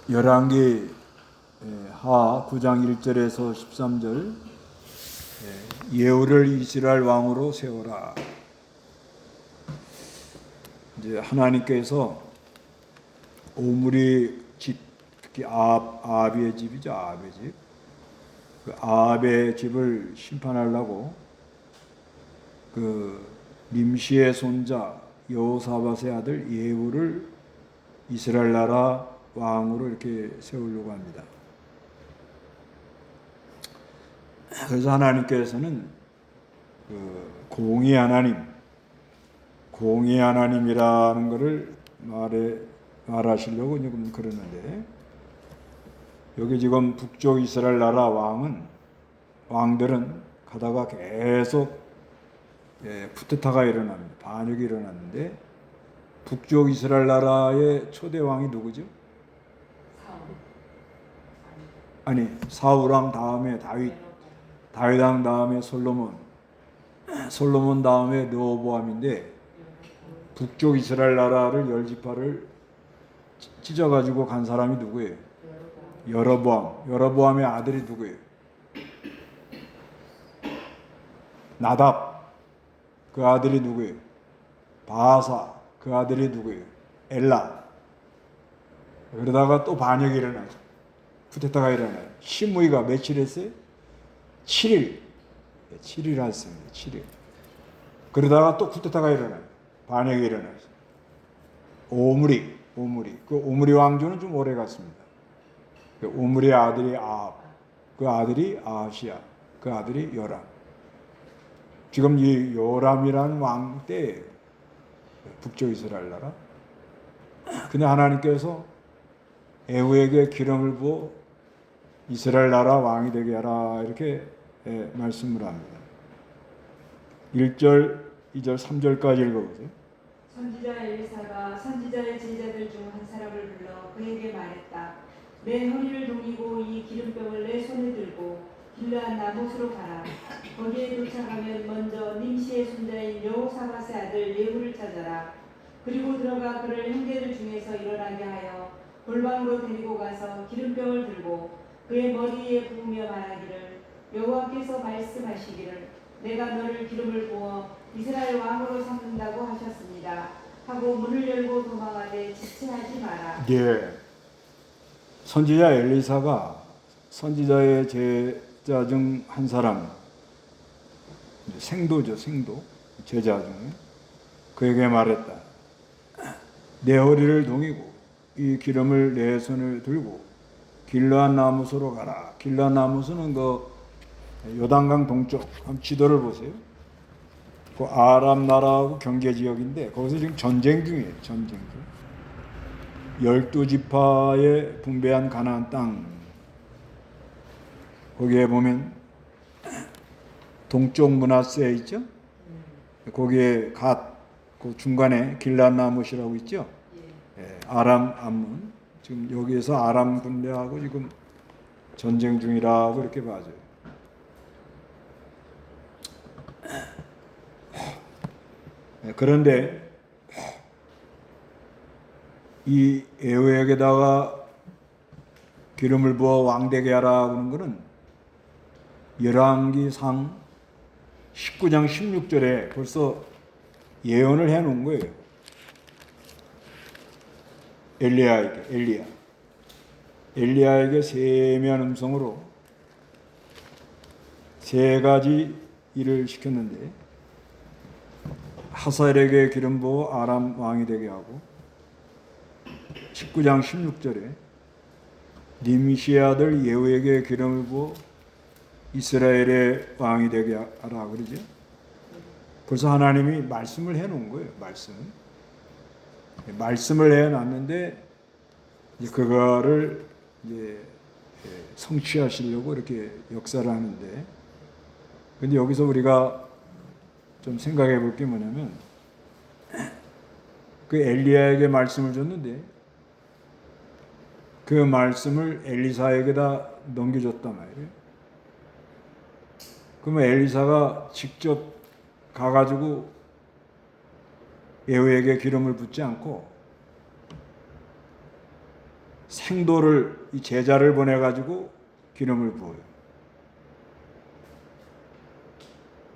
열왕기 하 9장 1절에서 13절 예후를 이스라엘 왕으로 세워라. 이제 하나님께서 오므리 집, 특히 아합의 집이죠. 아합의 집. 그 아합의 집을 심판하려고 그 nim시의 손자 여호사밧의 아들 예후를 이스라엘 나라 왕으로 이렇게 세우려고 합니다. 그래서 하나님께서는 그 공의 하나님이라는 것을 말하시려고 지금 그러는데, 여기 지금 북쪽 이스라엘 나라 왕들은 가다가 계속 쿠데타가 일어납니다. 반역이 일어났는데, 북쪽 이스라엘 나라의 초대 왕이 누구죠? 아니, 사울왕 다음에 다윗왕 다음에 솔로몬 다음에 르호보암인데, 북쪽 이스라엘 나라를 열 지파를 찢어가지고 간 사람이 누구예요? 여로보암의 아들이 누구예요? 나답, 그 아들이 누구예요? 바하사, 그 아들이 누구예요? 엘라. 그러다가 또 반역이 일어나죠. 쿠데타가 일어나요. 시므이가 며칠 했어요? 7일 했습니다. 7일. 그러다가 또 쿠데타가 일어나요. 반역이 일어나죠. 오므리. 그 오므리 왕조는 좀 오래 갔습니다. 그 오므리의 아들이 아합, 그 아들이 아하시야, 그 아들이 요람. 지금 이 요람이라는 왕 때 북쪽 이스라엘 나라. 근데 하나님께서 예후에게 기름을 부어 이스라엘 나라 왕이 되게 하라, 이렇게 말씀을 합니다. 1절, 2절, 3절까지 읽어보세요. 선지자 엘리사가 선지자의 제자들 중 한 사람을 불러 그에게 말했다. 내 허리를 동이고 이 기름병을 내 손에 들고 길르앗 나못으로 가라. 거기에 도착하면 먼저 nim시의 손자인 여호사밧의 아들 예후를 찾아라. 그리고 들어가 그를 형제들 중에서 일어나게 하여 골방으로 데리고 가서 기름병을 들고 그의 머리에 부으며 말하기를, 여호와께서 말씀하시기를 내가 너를 기름을 부어 이스라엘 왕으로 삼는다고 하셨습니다 하고 문을 열고 도망하되 지체하지 마라. 예. 선지자 엘리사가 선지자의 제자 중 한 사람, 생도죠, 제자 중에 그에게 말했다. 내 허리를 동이고 이 기름을 내 손을 들고 길르앗 나못으로 가라. 길르앗 나못은 그 요단강 동쪽, 한번 지도를 보세요. 그 아람 나라하고 경계 지역인데, 거기서 지금 전쟁 중이에요. 12지파에 분배한 가나안 땅. 거기에 보면 동쪽 므낫세 있죠? 거기에 그 중간에 길르앗 나못이라고 있죠? 아람 암문. 지금 여기에서 아람 군대하고 지금 전쟁 중이라고 이렇게 봐줘요. 그런데 이 예후에게다가 기름을 부어 왕되게 하라 하는 것은 열왕기상 19장 16절에 벌써 예언을 해놓은 거예요. 엘리야에게 세미한 음성으로 세 가지 일을 시켰는데, 하사엘에게 기름 부어 아람 왕이 되게 하고, 19장 16절에 nim시의 아들 예후에게 기름을 부어 이스라엘의 왕이 되게 하라 그러죠. 벌써 하나님이 말씀을 해놓은 거예요. 말씀을 해놨는데 그거를 이제 성취하시려고 이렇게 역사를 하는데, 근데 여기서 우리가 좀 생각해 볼 게 뭐냐면, 그 엘리야에게 말씀을 줬는데 그 말씀을 엘리사에게다 넘겨줬단 말이에요. 그러면 엘리사가 직접 가가지고 예후에게 기름을 붓지 않고 생도를 이 제자를 보내 가지고 기름을 부어요.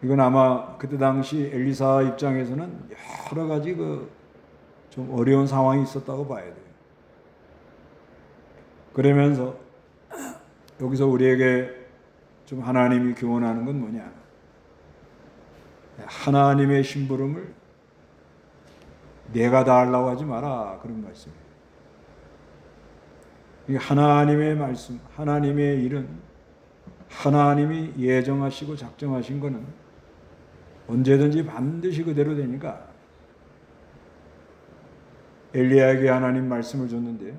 이건 아마 그때 당시 엘리사 입장에서는 여러 가지 좀 어려운 상황이 있었다고 봐야 돼요. 그러면서 여기서 우리에게 좀 하나님이 교훈하는 건 뭐냐? 하나님의 심부름을 내가 다 하려고 하지 마라, 그런 말씀이에요. 하나님의 말씀, 하나님의 일은 하나님이 예정하시고 작정하신 거는 언제든지 반드시 그대로 되니까 엘리야에게 하나님 말씀을 줬는데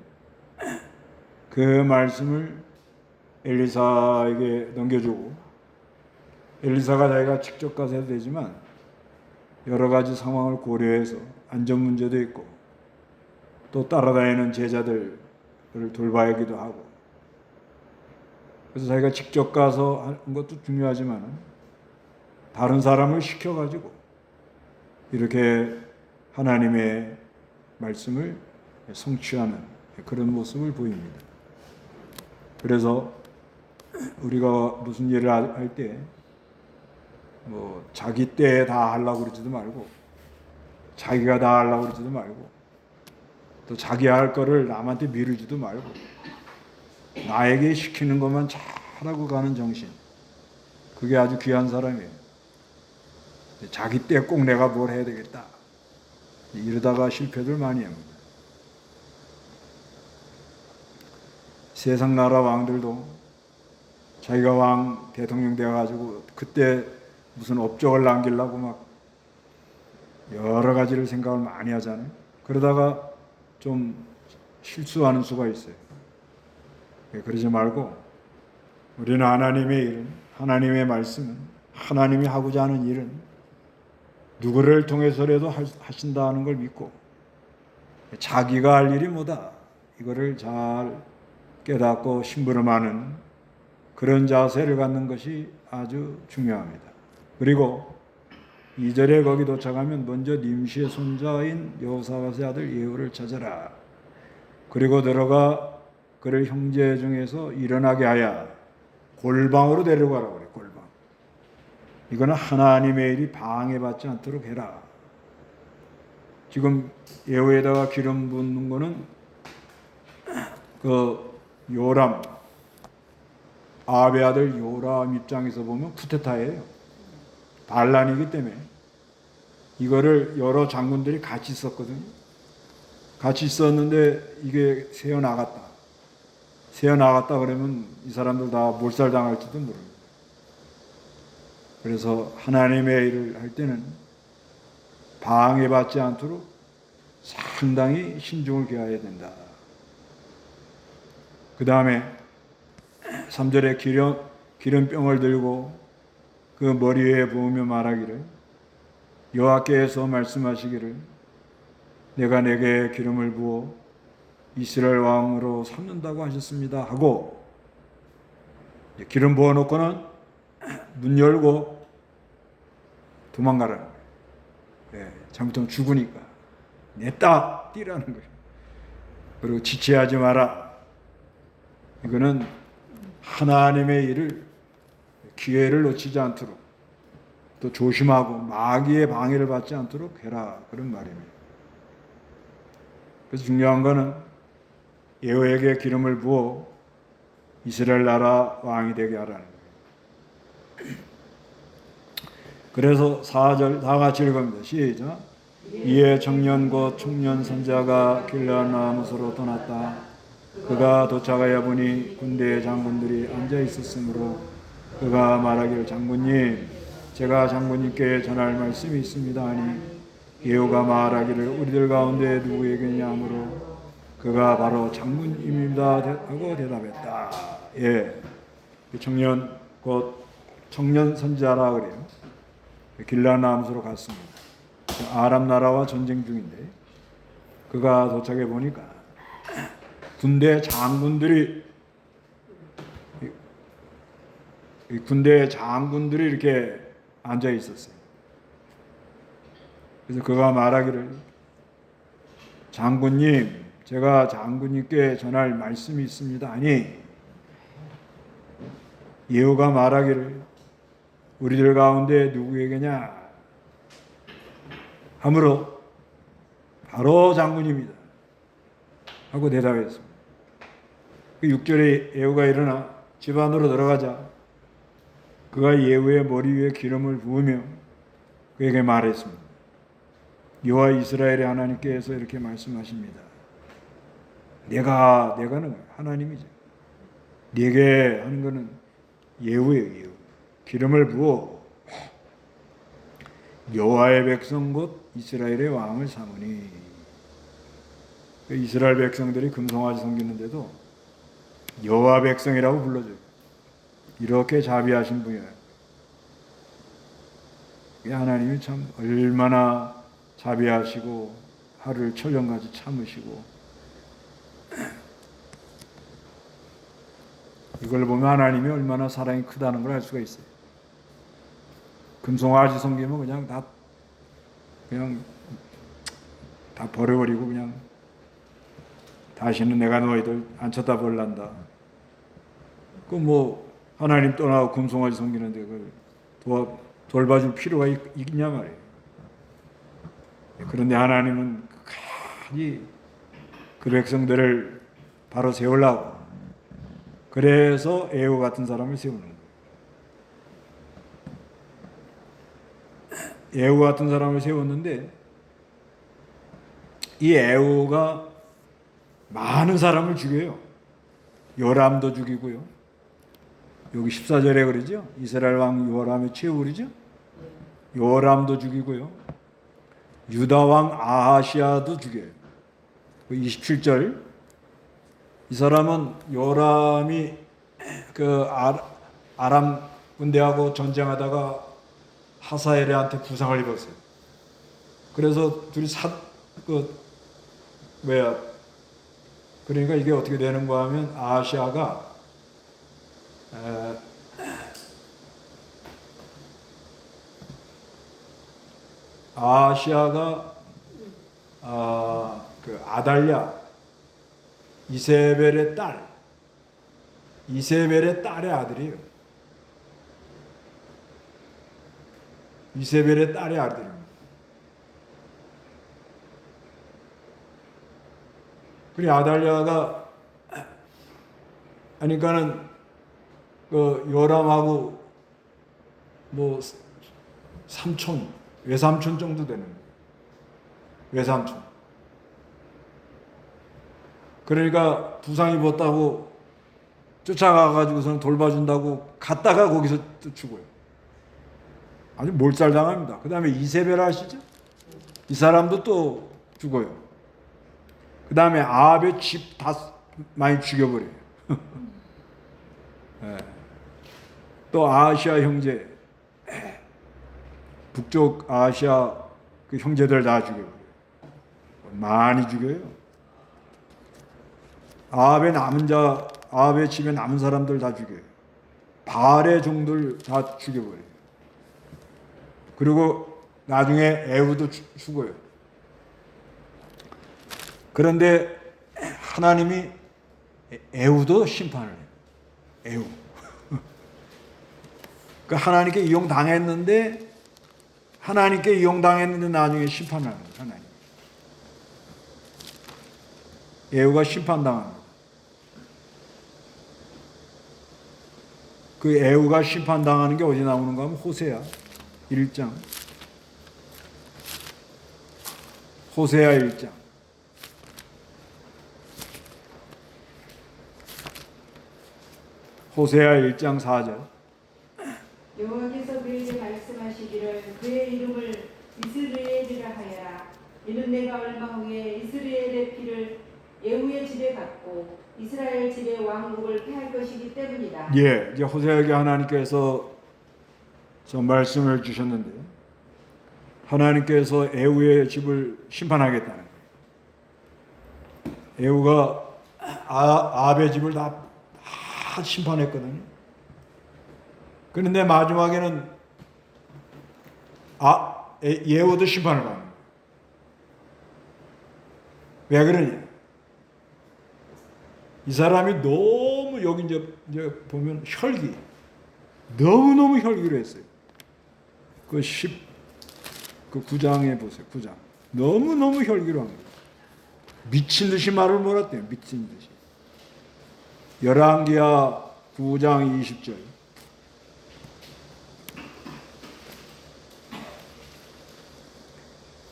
그 말씀을 엘리사에게 넘겨주고 엘리사가 자기가 직접 가서 해도 되지만 여러 가지 상황을 고려해서 안전 문제도 있고 또 따라다니는 제자들을 돌봐야 하기도 하고 그래서 자기가 직접 가서 하는 것도 중요하지만 다른 사람을 시켜가지고 이렇게 하나님의 말씀을 성취하는 그런 모습을 보입니다. 그래서 우리가 무슨 일을 할 때 자기 때에 다 하려고 그러지도 말고 자기가 다 하려고 그러지도 말고 또 자기 할 거를 남한테 미루지도 말고 나에게 시키는 것만 잘하고 가는 정신, 그게 아주 귀한 사람이에요. 자기 때 꼭 내가 뭘 해야 되겠다 이러다가 실패들 많이 합니다. 세상 나라 왕들도 자기가 왕 대통령 되어가지고 그때 무슨 업적을 남기려고 막 여러 가지를 생각을 많이 하잖아요. 그러다가 좀 실수하는 수가 있어요. 그러지 말고 우리는 하나님의 일은, 하나님의 말씀은, 하나님이 하고자 하는 일은 누구를 통해서라도 하신다는 걸 믿고 자기가 할 일이 뭐다 이거를 잘 깨닫고 심부름하는 그런 자세를 갖는 것이 아주 중요합니다. 그리고 2절에 거기 도착하면 먼저 님시의 손자인 여호사밧의 아들 예후를 찾아라. 그리고 들어가 그를 형제 중에서 일어나게 하여 골방으로 데려가라고 그래. 골방. 이거는 하나님의 일이 방해받지 않도록 해라. 지금 예후에다가 기름 붓는 거는 요람, 아합의 아들 요람 입장에서 보면 쿠데타예요. 반란이기 때문에 이거를 여러 장군들이 같이 썼거든요. 같이 있었는데 이게 새어나갔다. 새어나갔다 그러면 이 사람들 다 몰살당할지도 모릅니다. 그래서 하나님의 일을 할 때는 방해받지 않도록 상당히 신중을 기해야 된다. 그 다음에 3절에 기름병을 들고 그 머리 위에 부으며 말하기를 여호와께서 말씀하시기를 내가 내게 기름을 부어 이스라엘 왕으로 삼는다고 하셨습니다 하고 기름 부어놓고는 문 열고 도망가라는 거예요. 잘못하면 죽으니까 냈다 뛰라는 거예요. 그리고 지체하지 마라. 이거는 하나님의 일을 기회를 놓치지 않도록 또 조심하고 마귀의 방해를 받지 않도록 해라 그런 말입니다. 그래서 중요한 거는 예후에게 기름을 부어 이스라엘 나라 왕이 되게 하라는 거예요. 그래서 4절 다 같이 읽습니다. 시작. 이에 청년 곧 청년 선지자가 길르앗 나무스로 떠났다. 그가 도착하여 보니 군대의 장군들이 앉아 있었으므로 그가 말하기를 장군님 제가 장군님께 전할 말씀이 있습니다 하니 예후가 말하기를 우리들 가운데 누구에게냐 하므로 그가 바로 장군님입니다 하고 대답했다. 청년 곧 청년 선지자라 그래요. 길르앗 나무스로 갔습니다. 아람 나라와 전쟁 중인데 그가 도착해 보니까 군대 장군들이 이렇게 앉아 있었어요. 그래서 그가 말하기를 장군님 제가 장군님께 전할 말씀이 있습니다. 아니, 예후가 말하기를 우리들 가운데 누구에게냐 하므로 바로 장군입니다 하고 대답했습니다. 6절에 예후가 일어나 집 안으로 들어가자 그가 예후의 머리 위에 기름을 부으며 그에게 말했습니다. 여호와 이스라엘의 하나님께서 이렇게 말씀하십니다. 내가는 하나님이죠. 네게 하는 것은 예후예요. 예후. 기름을 부어 여호와의 백성 곧 이스라엘의 왕을 삼으니. 이스라엘 백성들이 금송아지 섬기는데도 여호와 백성이라고 불러줘요. 이렇게 자비하신 분이에요. 하나님이 참 얼마나 자비하시고 하루를 천년까지 참으시고, 이걸 보면 하나님이 얼마나 사랑이 크다는 걸 알 수가 있어요. 금송아지 섬기면 그냥 다 버려버리고 그냥 다시는 내가 너희들 안 쳐다볼란다. 그 뭐 하나님 떠나고 금송아지 섬기는데 그걸 돌봐줄 필요가 있냐 말이에요. 그런데 하나님은 끝까지 그 백성들을 바로 세우려고, 그래서 예후 같은 사람을 세우는 거예요. 예후 같은 사람을 세웠는데 이 예후가 많은 사람을 죽여요. 요람도 죽이고요. 여기 14절에 그러죠. 이스라엘 왕 요람의 최후이죠. 요람도 죽이고요. 유다 왕 아하시아도 죽여요. 27절, 이 사람은 요람이 그 아람 군대하고 전쟁하다가 하사엘한테 부상을 입었어요. 그래서 둘이 그러니까 이게 어떻게 되는가 하면 아하시아가 그 아달랴 이세벨의 딸의 아들이에요. 이세벨의 딸의 아들입니다. 그리고 아달랴가 하니까는 그 요람하고 뭐 외삼촌 정도 되는 거예요. 외삼촌. 그러니까 부상 입었다고 쫓아가가지고서는 돌봐준다고 갔다가 거기서 또 죽어요. 아주 몰살당합니다. 그 다음에 이세벨 아시죠? 이 사람도 또 죽어요. 그 다음에 아합의 집 다 많이 죽여버려요. 네. 또 아시아 형제, 북쪽 아시아 그 형제들 다 죽여버려요. 많이 죽여요. 아합의 집에 남은 사람들 다 죽여요. 바알의 종들 다 죽여버려요. 그리고 나중에 에후도 죽어요. 그런데 하나님이 에후도 심판을 해요. 에후. 그 하나님께 이용당했는데 나중에 심판을 합니다. 하나님. 에후가 심판당합니다. 그 에후가 심판당하는 게 어디 나오는가 하면 호세아 1장. 호세아 1장. 호세아 1장 4절. 여호와께서 그에게 말씀하시기를 그의 이름을 이스라엘이라 하여라. 이는 내가 얼마 후에 이스라엘의 피를 예후의 집에 받고 이스라엘 집의 왕국을 폐할 것이기 때문이다. 예, 이제 호세아에게 하나님께서 저 말씀을 주셨는데, 하나님께서 에후의 집을 심판하겠다는 거예요. 에후가 아합의 집을 다 심판했거든요. 그런데 마지막에는 예후도 심판을 받는 거예요. 왜 그러냐? 이 사람이 너무 여기 이제 보면 혈기 너무너무 혈기를 했어요. 그 9장에 보세요. 9장. 너무너무 혈기로 한 거예요. 미친 듯이 말을 몰았대요. 미친 듯이. 열왕기하 9장 20절.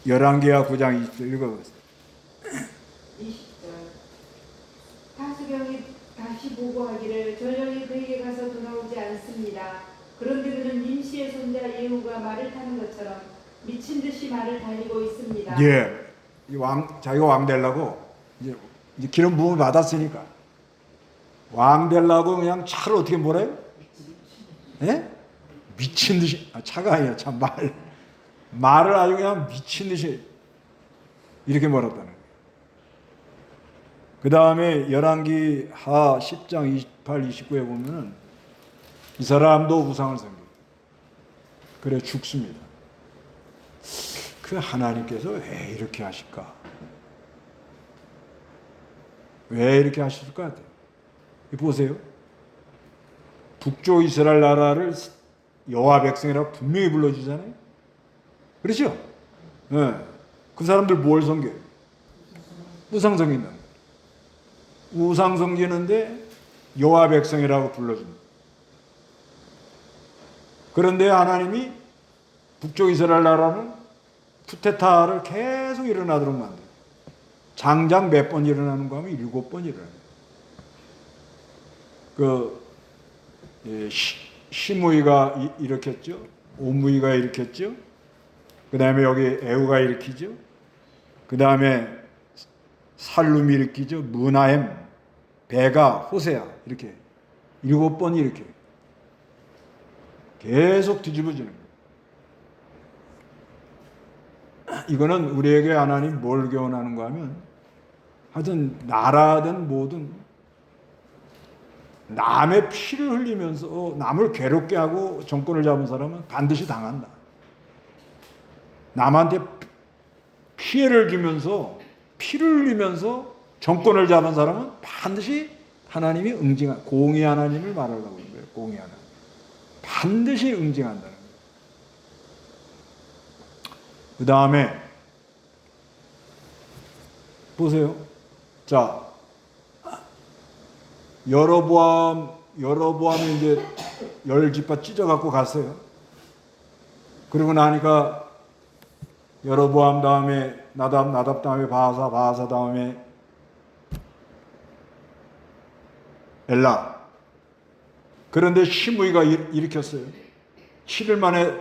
열왕기하 9장 20절 읽어보세요. 20절. 하수경이 다시 보고하기를 전령이 그에게 가서 돌아오지 않습니다. 그런데 그는 nim시의 손자 예후가 말을 타는 것처럼 미친 듯이 말을 달리고 있습니다. 예. 자기가 왕 되려고 이제 기름 부음을 받았으니까 왕 되려고 그냥 차를 어떻게 몰아요? 예? 미친 듯이 차가 아니야. 참 말을 아주 그냥 미친 듯이 이렇게 몰았다는 거예요. 그 다음에 열왕기하 10장 28, 29에 보면은 이 사람도 우상을 섬기고 그래 죽습니다. 그 하나님께서 왜 이렇게 하실까? 왜 이렇게 하실 것 같아요? 보세요. 북쪽 이스라엘 나라를 여호와 백성이라고 분명히 불러주잖아요. 그렇죠? 네. 그 사람들 뭘 섬겨요? 우상 섬긴다. 우상 섬기는데 여호와 백성이라고 불러줍니다. 그런데 하나님이 북쪽 이스라엘 나라는 쿠데타를 계속 일어나도록 만들어요. 장장 몇 번 일어나는 거 하면 7번 일어나요. 시므이가 일으켰죠. 오므이가 일으켰죠. 그 다음에 여기 에우가 일으키죠. 그 다음에 살룸이 일으키죠. 무나햄, 베가, 호세아 이렇게 7번 일으켜요. 계속 뒤집어지는 거예요. 이거는 우리에게 하나님 뭘 교훈하는가 하면 하여튼 나라든 뭐든 남의 피를 흘리면서 남을 괴롭게 하고 정권을 잡은 사람은 반드시 당한다. 남한테 피해를 주면서 피를 흘리면서 정권을 잡은 사람은 반드시 하나님이 공의 하나님을 말하려고 하는 거예요. 공의 하나님. 반드시 응징한다는 거예요. 그 다음에 보세요. 자, 여로보암이 이제 10지파 찢어갖고 갔어요. 그러고 나니까 여로보암 다음에 나답 다음에 바하사 다음에 엘라. 그런데 시므이가 일으켰어요. 7일 만에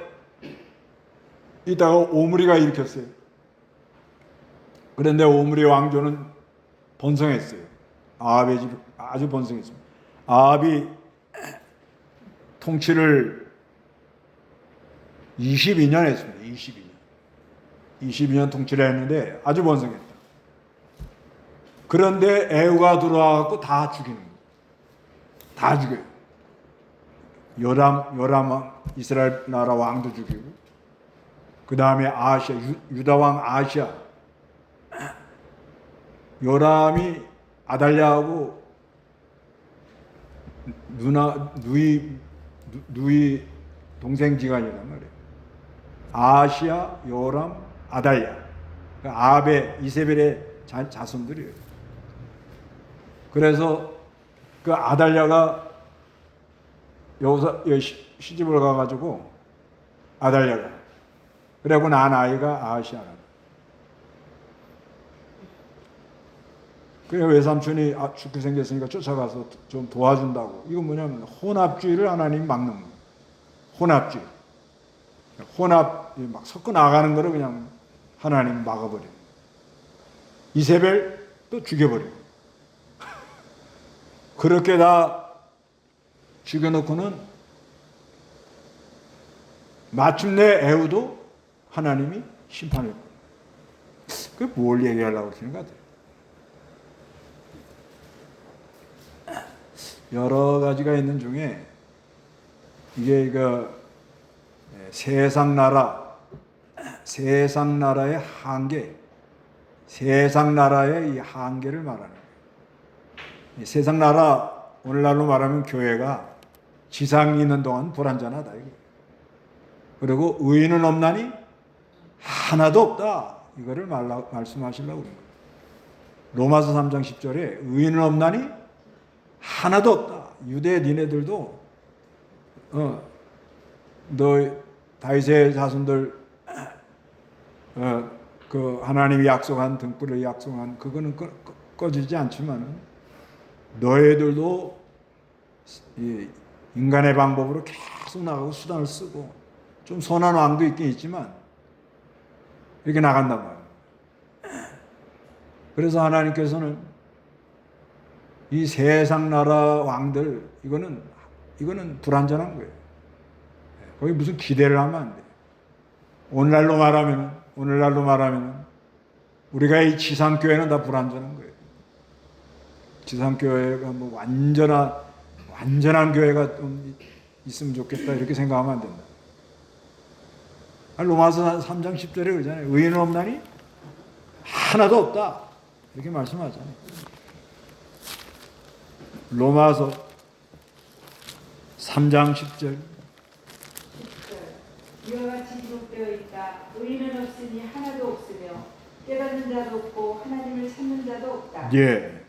있다가 오므리가 일으켰어요. 그런데 오므리 왕조는 번성했어요. 아합의 집 아주 번성했습니다. 아합이 통치를 22년 했습니다. 22년 통치를 했는데 아주 번성했다. 그런데 에후가 들어와갖고 다 죽이는 거예요. 다 죽여요. 요람 이스라엘 나라 왕도 죽이고, 그 다음에 아시아 유다 왕 아시아, 요람이 아달랴하고 누이 동생지간이란 말이에요. 아시아, 요람, 아달랴. 아합의 이세벨의 자손들이에요. 그래서 그 아달랴가 여기서 시집을 가가지고 아달랴가 그래고 난 아이가 아시아라. 그래 외삼촌이 죽게 생겼으니까 쫓아가서 좀 도와준다고. 이건 뭐냐면 혼합주의를 하나님이 막는 거예요. 혼합주의. 혼합 막 섞어 나가는 거를 그냥 하나님이 막아버려요. 이세벨 또 죽여버려요. 그렇게 다 죽여놓고는 마침내 에후도 하나님이 심판을 해요. 그게 뭘 얘기하려고 하시는 것 같아요. 여러 가지가 있는 중에 이게 세상 나라의 한계, 세상 나라의 이 한계를 말하는 거예요. 이 세상 나라, 오늘날로 말하면 교회가 지상에 있는 동안 불완전하다. 이거. 그리고 의인은 없나니 하나도 없다. 이거를 말씀하시려고 그래요. 로마서 3장 10절에 의인은 없나니 하나도 없다. 유대 니네들도 너 다윗의 자손들 그 하나님이 약속한 등불을 약속한 그거는 꺼지지 않지만 너희들도 이 인간의 방법으로 계속 나가고 수단을 쓰고 좀 선한 왕도 있긴 있지만 이렇게 나간단 말이에요. 그래서 하나님께서는 이 세상 나라 왕들 이거는 불완전한 거예요. 거기 무슨 기대를 하면 안 돼요. 오늘날로 말하면 우리가 이 지상교회는 다 불완전한 거예요. 지상교회가 뭐 완전한 교회가 좀 있으면 좋겠다 이렇게 생각하면 안 된다. 로마서 3장 10절에 그러잖아요. 의인은 없나니 하나도 없다. 이렇게 말씀하잖아요. 로마서 3장 10절. 이와 같이 기록되어 있다. 의인은 없으니 하나도 없으며 깨닫는 자도 없고 하나님을 찾는 자도 없다. 예.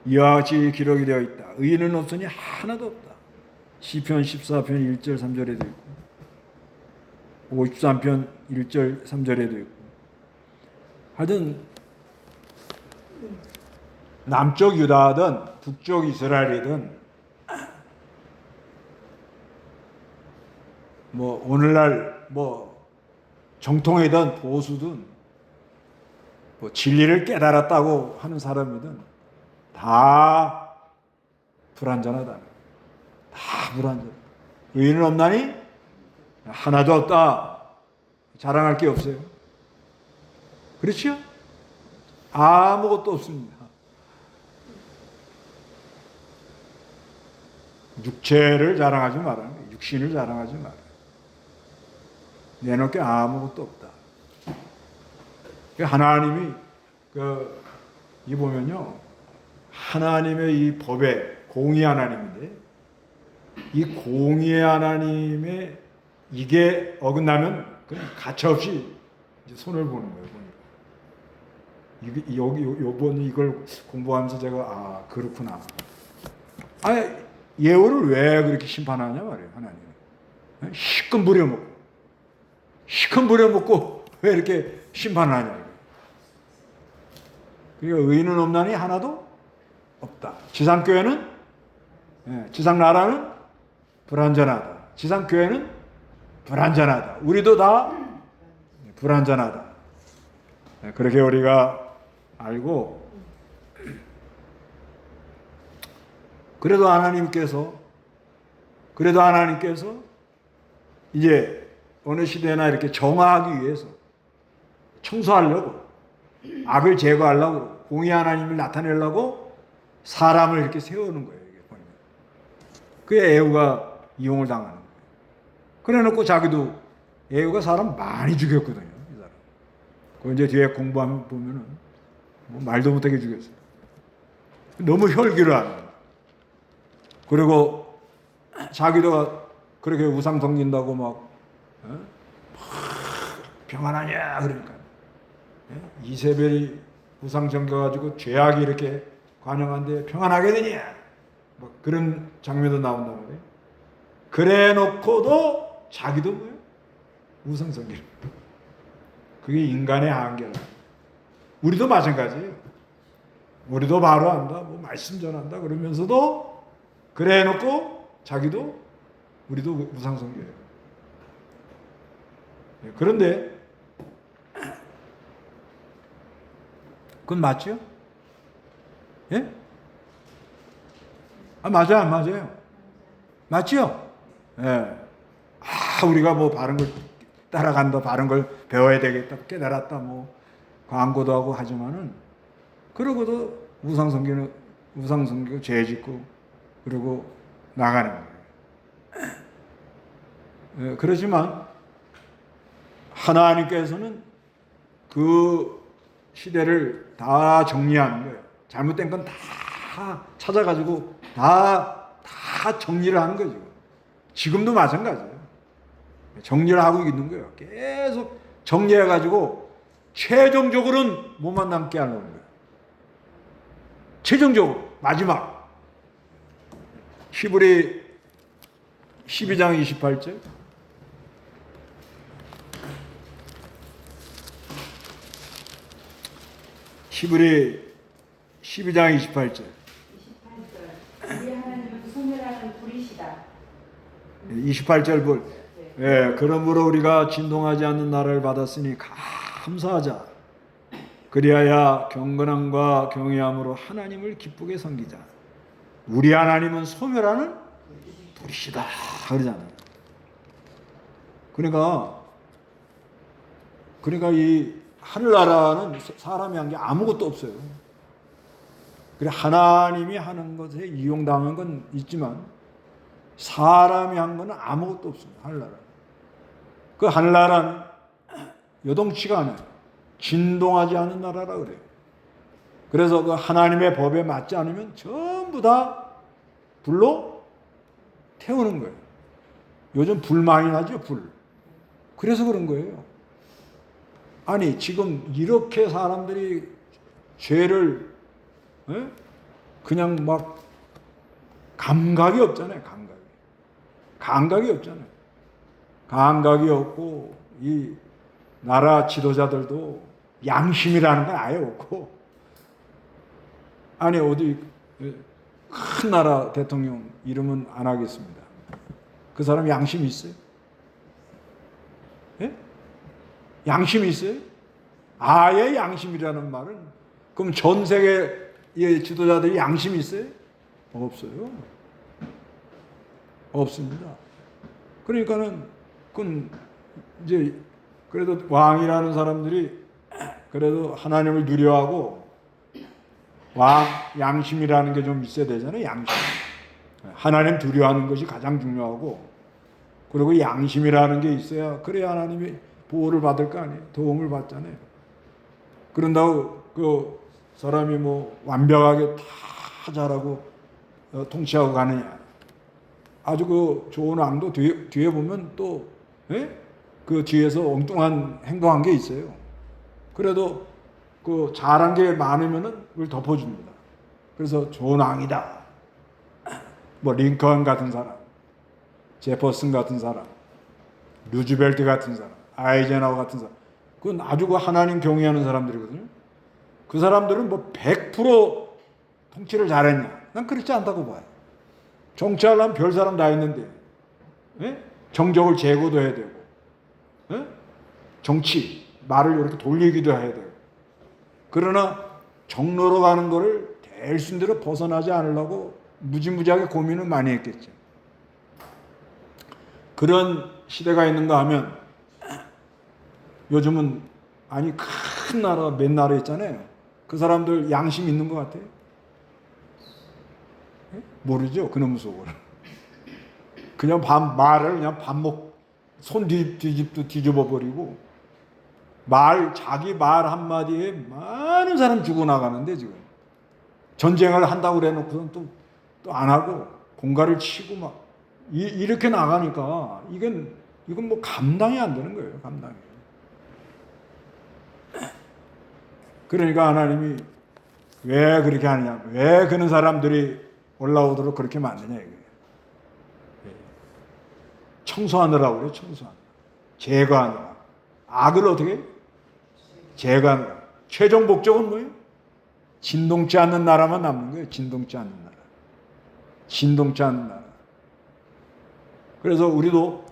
이와 같이 기록이 되어 있다. 의인은 없으니 하나도 없다. 시편 14편 1절 3절에도 있고 53편 1절 3절에도 있고 하여튼 남쪽 유다든 북쪽 이스라엘이든 뭐 오늘날 뭐 정통이든 보수든 뭐 진리를 깨달았다고 하는 사람이든 다 불완전하다. 다 불완전. 의인은 없나니 하나도 없다. 자랑할 게 없어요. 그렇죠? 아무것도 없습니다. 육체를 자랑하지 말아요. 육신을 자랑하지 말아요. 내놓을 게 아무것도 없다. 하나님이 이 보면요, 하나님의 이 법에 공의 하나님인데 이 공의 하나님의 이게 어긋나면 그냥 가차없이 이제 손을 보는 거예요. 요번 이걸 공부하면서 제가 그렇구나. 예후를 왜 그렇게 심판하냐 말이에요. 하나님. 시큰 부려먹고 왜 이렇게 심판하냐. 그러니까 의인은 없나니 하나도 없다. 지상교회는 지상나라는 불완전하다. 지상교회는 불완전하다. 우리도 다 불완전하다. 그렇게 우리가 알고 그래도 하나님께서 이제 어느 시대나 이렇게 정화하기 위해서 청소하려고 악을 제거하려고 공의 하나님을 나타내려고 사람을 이렇게 세우는 거예요. 그게 에후가 이용을 당하는 거예요. 그래놓고 자기도 에후가 사람 많이 죽였거든요. 이 사람. 그 이제 뒤에 공부하면 보면은 뭐 말도 못하게 죽였어요. 너무 혈기를 하는 거예요. 그리고 자기도 그렇게 우상 섬긴다고 막 평안하냐 그러니까 이세벨이 우상 섬겨가지고 죄악이 이렇게 관영한데 평안하게 되냐 뭐 그런 장면도 나온단 말이에요. 그래놓고도 자기도 뭐예요? 우상 섬기는. 그게 인간의 한계라. 우리도 마찬가지예요. 우리도 바로 한다, 뭐 말씀 전한다 그러면서도 그래놓고 자기도 우리도 우상 섬겨요. 그런데 그건 맞죠? 예? 맞아요, 안 맞아요? 맞죠? 예. 우리가 뭐 바른 걸 따라간다, 바른 걸 배워야 되겠다, 깨달았다, 뭐 광고도 하고 하지만은 그러고도 우상 섬기고 죄 짓고 그리고 나가는 거예요. 예, 그렇지만 하나님께서는 그 시대를 다 정리하는 거예요. 잘못된 건 다 찾아가지고 다 정리를 하는 거죠. 지금도 마찬가지예요. 정리를 하고 있는 거예요. 계속 정리해가지고 최종적으로는 뭐만 남게 하는 거예요. 최종적으로 마지막 히브리 12장 28절 히브리 12장 28절 28절. 우리 하나님은 소멸하는 불이시다. 28절 볼. 예, 그러므로 우리가 진동하지 않는 나라를 받았으니 감사하자. 그리하여 경건함과 경외함으로 하나님을 기쁘게 섬기자. 우리 하나님은 소멸하는 불이시다 그러잖아요. 그러니까 이 하늘나라는 사람이 한 게 아무것도 없어요. 그래 하나님이 하는 것에 이용당한 건 있지만 사람이 한 거는 아무것도 없습니다. 하늘나라. 그 하늘나라는 요동치가 않아요. 진동하지 않은 나라라 그래요. 그래서 그 하나님의 법에 맞지 않으면 전부 다 불로 태우는 거예요. 요즘 불 많이 나죠, 불. 그래서 그런 거예요. 아니 지금 이렇게 사람들이 죄를 그냥 막 감각이 없잖아요. 감각이 없잖아요. 감각이 없고 이 나라 지도자들도 양심이라는 건 아예 없고 아니 어디 큰 나라 대통령 이름은 안 하겠습니다. 그 사람 양심이 있어요? 예? 양심이 있어요? 아예 양심이라는 말은 그럼 전 세계의 지도자들이 양심이 있어요? 없어요. 없습니다. 그러니까는 그건 이제 그래도 왕이라는 사람들이 그래도 하나님을 두려워하고 왕 양심이라는 게 좀 있어야 되잖아요. 양심. 하나님 두려워하는 것이 가장 중요하고 그리고 양심이라는 게 있어야 그래야 하나님이 보호를 받을 거 아니에요. 도움을 받잖아요. 그런다고 그 사람이 뭐 완벽하게 다 잘하고 통치하고 가느냐. 아주 그 좋은 왕도 뒤에 보면 또 그 뒤에서 엉뚱한 행동한 게 있어요. 그래도 그 잘한 게 많으면은 그걸 덮어줍니다. 그래서 좋은 왕이다. 뭐 링컨 같은 사람, 제퍼슨 같은 사람, 루즈벨트 같은 사람, 아이젠하워 같은 사람, 그건 아주 그 하나님 경외하는 사람들이거든요. 그 사람들은 뭐 100% 통치를 잘했냐? 난 그렇지 않다고 봐요. 정치하려면 별 사람 다 있는데, 정적을 제거도 해야 되고, 정치 말을 이렇게 돌리기도 해야 되고. 그러나 정로로 가는 거를 대순대로 벗어나지 않으려고 무지무지하게 고민을 많이 했겠죠. 그런 시대가 있는가 하면 요즘은 아니 큰 나라 몇 나라 있잖아요. 그 사람들 양심 있는 것 같아요? 모르죠. 그놈 속을. 그냥 말을 그냥 손 뒤집어 버리고 자기 말 한마디에 많은 사람 죽어나가는데 지금 전쟁을 한다고 그래 놓고선 또 안 하고 공갈을 치고 막 이렇게 나가니까 이건 뭐 감당이 안 되는 거예요. 감당이. 그러니까 하나님이 왜 그렇게 하느냐, 왜 그런 사람들이 올라오도록 그렇게 만드냐 이거예요. 청소하느라고 그래요. 청소하느라. 제거하느라. 악을 어떻게? 제거하느라. 최종 목적은 뭐예요? 진동치 않는 나라만 남는 거예요. 진동치 않는 나라. 진동치 않는 나라. 그래서 우리도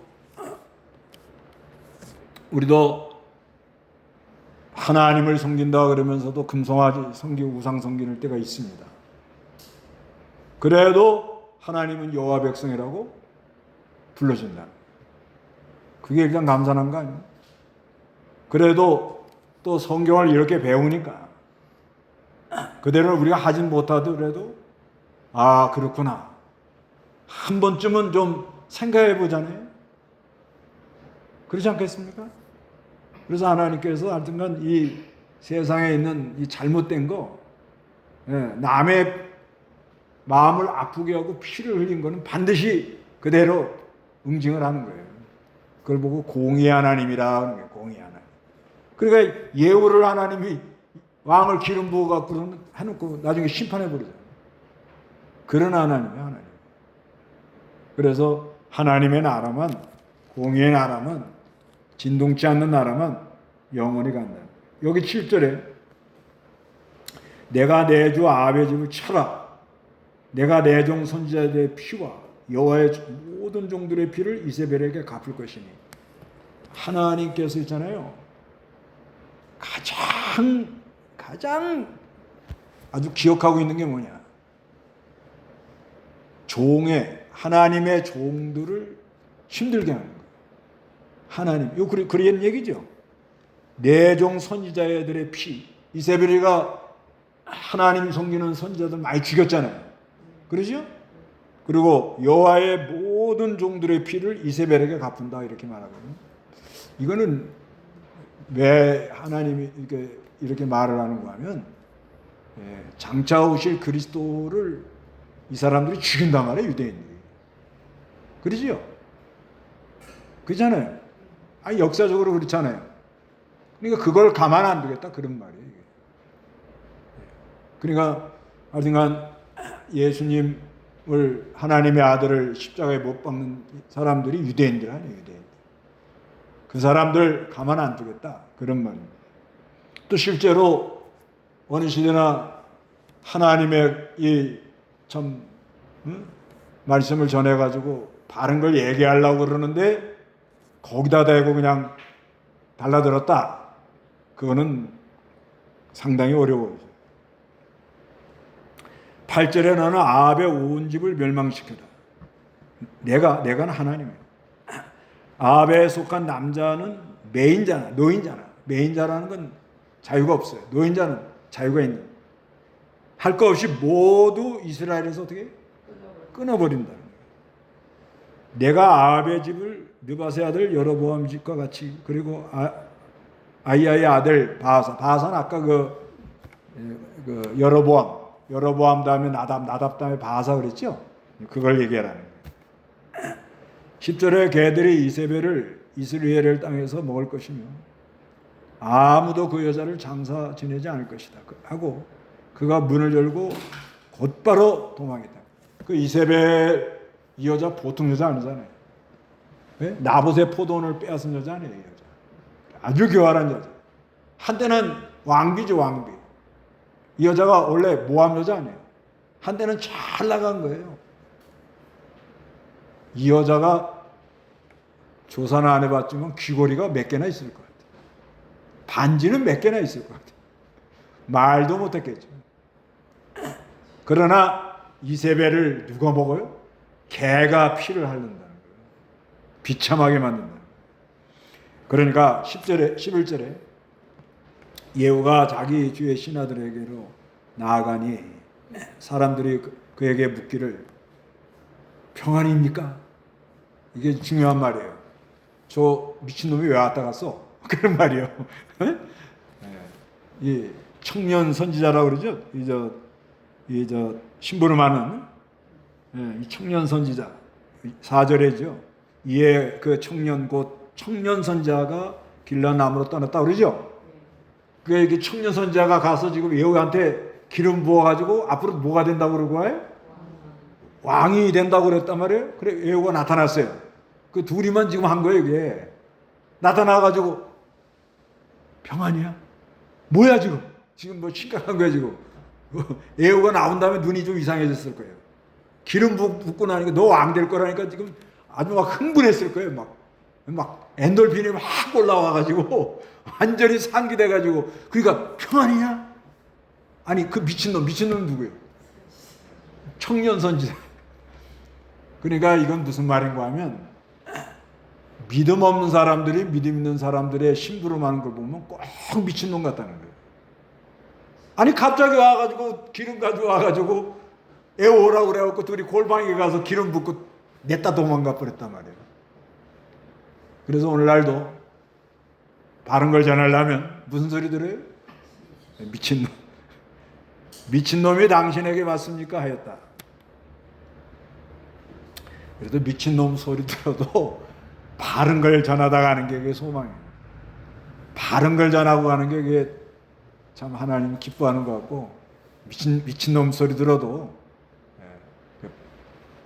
하나님을 섬긴다 그러면서도 금송아지 섬기고 우상 섬기는 때가 있습니다. 그래도 하나님은 여호와 백성이라고 불러준다. 그게 일단 감사한 거 아니에요? 그래도 또 성경을 이렇게 배우니까 그대로 우리가 하진 못하더라도 아 그렇구나. 한 번쯤은 좀 생각해 보잖아요. 그렇지 않겠습니까? 그래서 하나님께서 하여튼간 이 세상에 있는 이 잘못된 거, 남의 마음을 아프게 하고 피를 흘린 거는 반드시 그대로 응징을 하는 거예요. 그걸 보고 공의 하나님이라 하는 거예요. 공의 하나님. 그러니까 예후를 하나님이 왕을 기름 부어 갖고 해놓고 나중에 심판해 버리잖아요. 그런 하나님이에요, 하나님. 그래서 하나님의 나라만, 공의의 나라만, 진동치 않는 나라만 영원히 간다. 여기 7절에 내가 내 주 아합의 집을 쳐라. 내가 내 종 선지자들의 피와 여호와의 모든 종들의 피를 이세벨에게 갚을 것이니. 하나님께서 있잖아요. 가장 아주 기억하고 있는 게 뭐냐? 하나님의 종들을 힘들게 하는 거예요. 하나님, 이거 그런 얘기죠. 내 종 선지자들의 피, 이세벨이가 하나님 섬기는 선지자들 많이 죽였잖아요. 그러죠? 그리고 여호와의 모든 종들의 피를 이세벨에게 갚는다 이렇게 말하거든요. 이거는 왜 하나님이 이렇게 말을 하는가 하면 장차 오실 그리스도를 이 사람들이 죽인단 말이에요, 유대인들이. 그러지요? 그렇잖아요. 아니, 역사적으로 그렇잖아요. 그러니까 그걸 가만 안 두겠다 그런 말이에요. 이게. 그러니까 하여튼간 예수님을 하나님의 아들을 십자가에 못 박는 사람들이 유대인들 아니에요, 유대인. 그 사람들 가만 안 두겠다 그런 말입니다. 또 실제로 어느 시대나 하나님의 이 참 말씀을 전해가지고 바른 걸 얘기하려고 그러는데 거기다 대고 그냥 달라들었다. 그거는 상당히 어려워요. 8절에 너는 아합의 온 집을 멸망시켜라. 내가 하나님이에요. 아합에 속한 남자는 매인자나 노인자나. 매인자라는 건 자유가 없어요. 노인자는 자유가 있는. 할 거 없이 모두 이스라엘에서 어떻게 끊어버린다는 거예요. 내가 아합의 집을 느바세 아들 여로보암 집과 같이, 그리고 아이야의 아들 바사는 아까 그 여로보암 다음에 나답 다음에 바사 그랬죠? 그걸 얘기하라는 거예요. 10절에 개들이 이세벨을 이스라엘 땅에서 먹을 것이며 아무도 그 여자를 장사 지내지 않을 것이다 하고 그가 문을 열고 곧바로 도망했다. 그 이세벨 이 여자 보통 여자 아니잖아요. 네? 나봇의 포도원을 빼앗은 여자 아니에요. 이 여자. 아주 교활한 여자. 한때는 왕비죠, 왕비. 이 여자가 원래 모함 여자 아니에요. 한때는 잘 나간 거예요. 이 여자가 조사는 안 해봤지만 귀걸이가 몇 개나 있을 것 같아요. 반지는 몇 개나 있을 것 같아요. 말도 못했겠죠. 그러나 이세벨을 누가 먹어요? 개가 피를 핥는다는 거예요. 비참하게 만든다는 거예요. 그러니까 10절에 11절에 예후가 자기 주의 신하들에게로 나아가니 사람들이 그에게 묻기를 평안입니까? 이게 중요한 말이에요. 저 미친놈이 왜 왔다 갔어? 그런 말이에요. 이 청년 선지자라고 그러죠? 이 심부름하는 이 청년 선지자 4절에죠. 이에 그 청년 곧 청년 선지자가 길르앗 나무로 떠났다 그러죠. 그 이게 청년 선지자가 가서 지금 예후한테 기름 부어가지고 앞으로 뭐가 된다고 그러고 해요? 왕이 된다고 그랬단 말이에요. 그래 예후가 나타났어요. 그 둘이만 지금 한 거예요. 이게 나타나가지고 평안이야? 뭐야 지금 뭐 심각한 거야 지금. 예후가 나온 다음에 눈이 좀 이상해졌을 거예요. 기름 붓고 나니까 너 왕 될 거라니까 지금 아주 막 흥분했을 거예요. 막 엔돌핀이 막 올라와가지고 완전히 상기돼가지고 그러니까 평안이냐? 아니 그 미친놈 누구예요? 청년 선지자. 그러니까 이건 무슨 말인가 하면 믿음 없는 사람들이 믿음 있는 사람들의 심부름하는 걸 보면 꼭 미친놈 같다는 거예요. 아니 갑자기 와가지고 기름 가져와가지고 오라고 그래갖고 둘이 골방에 가서 기름 붓고 냈다 도망가 버렸단 말이에요. 그래서 오늘날도 바른 걸 전하려면 무슨 소리 들어요? 미친놈. 미친놈이 당신에게 맞습니까? 하였다. 그래도 미친놈 소리 들어도 바른 걸 전하다 가는 게 그게 소망이에요. 바른 걸 전하고 가는 게 그게 참 하나님 기뻐하는 것 같고, 미친놈 소리 들어도.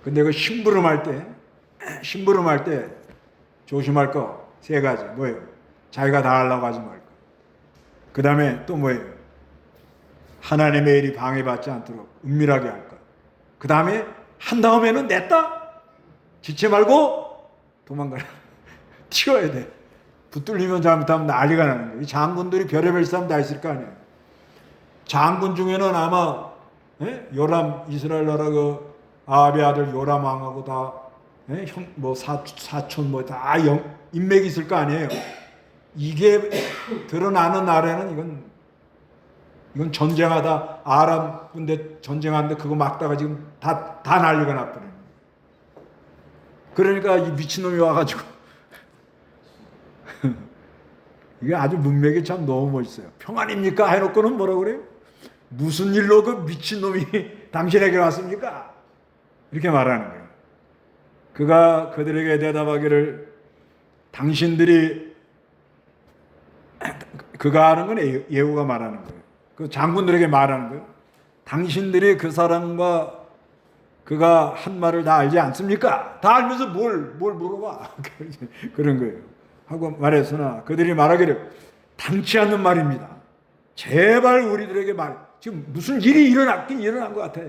근데 그 심부름할 때 조심할 거 세 가지. 뭐예요? 자기가 다 하려고 하지 말고. 그 다음에 또 뭐예요? 하나님의 일이 방해받지 않도록 은밀하게 할 것. 그 다음에 한 다음에는 냈다? 지체 말고 도망가라. 튀어야 돼. 붙들리면 잘못하면 난리가 나는 거예요. 이 장군들이 별의별 사람 다 있을 거 아니에요. 장군 중에는 아마 요람, 이스라엘 나라 그 아합의 아들 요람 왕하고 다 사촌 뭐 다 인맥이 있을 거 아니에요. 이게 드러나는 날에는 이건 전쟁하다 아람 군대 전쟁하는데 그거 막다가 지금 다 난리가 났더래요. 그러니까 이 미친놈이 와가지고 이게 아주 문맥이 참 너무 멋있어요. 평안입니까? 해놓고는 뭐라 그래요? 무슨 일로 그 미친놈이 당신에게 왔습니까? 이렇게 말하는 거예요. 그가 그들에게 대답하기를 당신들이, 그가 하는 건 예후가 말하는 거예요. 그 장군들에게 말하는 거예요. 당신들이 그 사람과 그가 한 말을 다 알지 않습니까? 다 알면서 뭘 물어봐. 그런 거예요. 하고 말했으나 그들이 말하기를 당치 않는 말입니다. 제발 우리들에게 지금 무슨 일이 일어난 것 같아.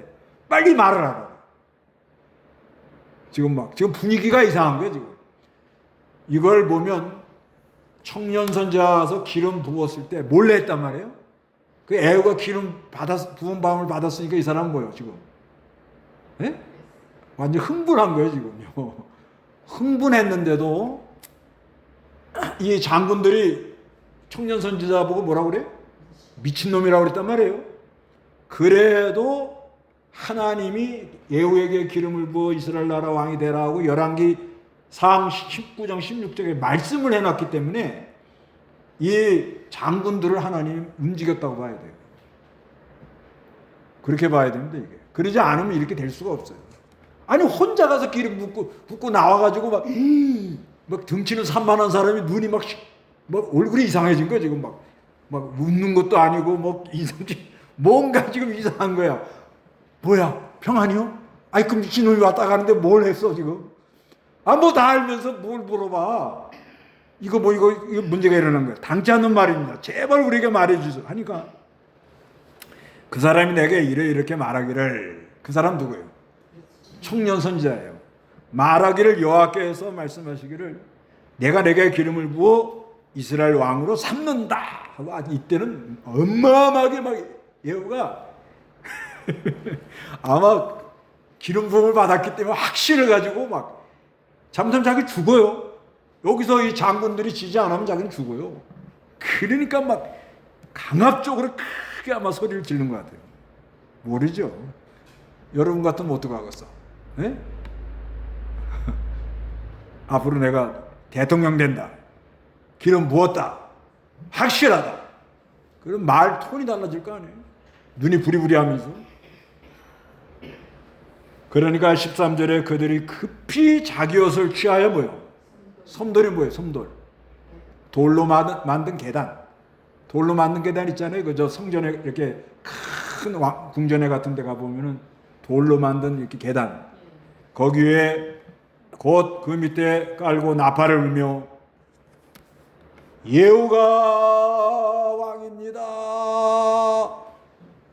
빨리 말을 하라. 지금 분위기가 이상한 거예요, 지금. 이걸 보면 청년 선지자서 기름 부었을 때 몰래 했단 말이에요. 그 애우가 부은 밤을 받았으니까 이 사람은 뭐예요, 지금? 예? 완전 흥분한 거예요, 지금요. 흥분했는데도 이 장군들이 청년 선지자 보고 뭐라고 그래요? 미친놈이라고 그랬단 말이에요. 그래도 하나님이 예후에게 기름을 부어 이스라엘 나라 왕이 되라고 열왕기 상 19장 16절에 말씀을 해놨기 때문에 이 장군들을 하나님이 움직였다고 봐야 돼요. 그렇게 봐야 됩니다, 이게. 그러지 않으면 이렇게 될 수가 없어요. 아니 혼자 가서 기름 붓고 나와가지고 막 등치는 산만한 사람이 눈이 막 얼굴이 이상해진 거야 지금 막 웃는 것도 아니고 뭐 뭔가 지금 이상한 거야. 뭐야 평안이요? 아이 그 미친놈이 왔다 가는데 뭘 했어 지금? 뭐 다 알면서 뭘 물어봐? 이거 문제가 일어난 거야. 당치 않는 말입니다. 제발 우리에게 말해주세요. 하니까 그 사람이 내게 이렇게 말하기를, 그 사람 누구예요? 청년 선지자예요. 말하기를 여호와께서 말씀하시기를 내가 내게 기름을 부어 이스라엘 왕으로 삼는다 하고 이때는 어마어마하게 막 예후가 아마 기름 부음을 받았기 때문에 확신을 가지고 막 잠깐 자기 죽어요. 여기서 이 장군들이 지지 않으면 자기는 죽어요. 그러니까 막 강압적으로 크게 아마 소리를 지르는 것 같아요. 모르죠. 여러분 같으면 어떡하겠어? 네? 앞으로 내가 대통령 된다. 기름 부었다. 확실하다. 그럼 말 톤이 달라질 거 아니에요. 눈이 부리부리하면서. 그러니까 13절에 그들이 급히 자기 옷을 취하여 뭐요? 솜돌이 뭐예요? 솜돌. 돌로 만든 계단. 돌로 만든 계단 있잖아요. 그저 성전에 이렇게 큰 궁전에 같은 데 가보면은 돌로 만든 이렇게 계단. 거기에 곧 그 밑에 깔고 나팔을 울며 예후가 왕입니다.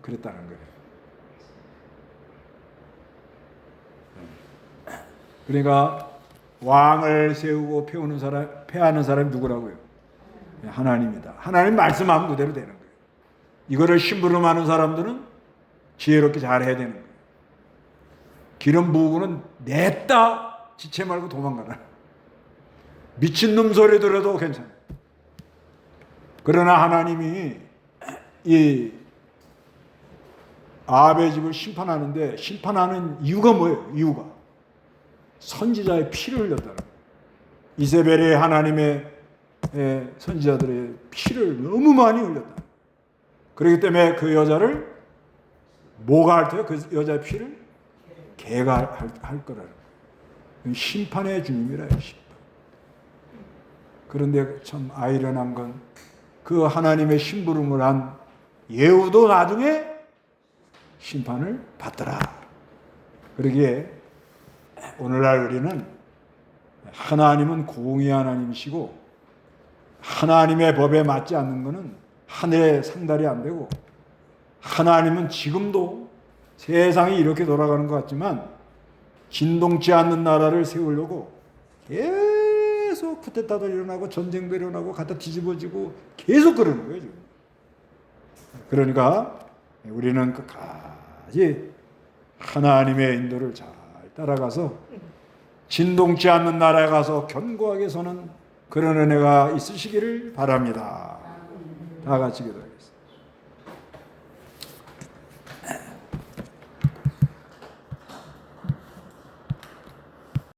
그랬다는 거예요. 그러니까 왕을 세우고 폐하는 사람이 누구라고요? 하나님이다. 하나님 말씀하면 그대로 되는 거예요. 이거를 심부름하는 사람들은 지혜롭게 잘 해야 되는 거예요. 기름 부으고는 냈다 지체 말고 도망가라. 미친놈 소리 들어도 괜찮아요. 그러나 하나님이 이 아합의 집을 심판하는데 심판하는 이유가 뭐예요? 이유가 선지자의 피를 흘렸다는 거예요. 이세벨이 하나님의 선지자들의 피를 너무 많이 흘렸다. 그렇기 때문에 그 여자를 뭐가 할 테요? 그 여자의 피를 개가 할 거라는 심판의 주님이라요. 심판. 그런데 참 아이러니한 건 그 하나님의 심부름을 한 예후도 나중에 심판을 받더라. 그러기에 오늘날 우리는 하나님은 공의 하나님이시고 하나님의 법에 맞지 않는 것은 하늘에 상달이 안 되고 하나님은 지금도 세상이 이렇게 돌아가는 것 같지만 진동치 않는 나라를 세우려고 계속 쿠데타도 일어나고 전쟁도 일어나고 갖다 뒤집어지고 계속 그러는 거예요 지금. 그러니까 우리는 끝까지 하나님의 인도를 잘 따라가서 진동치 않는 나라에 가서 견고하게 서는 그런 은혜가 있으시기를 바랍니다. 다 같이 기도해요.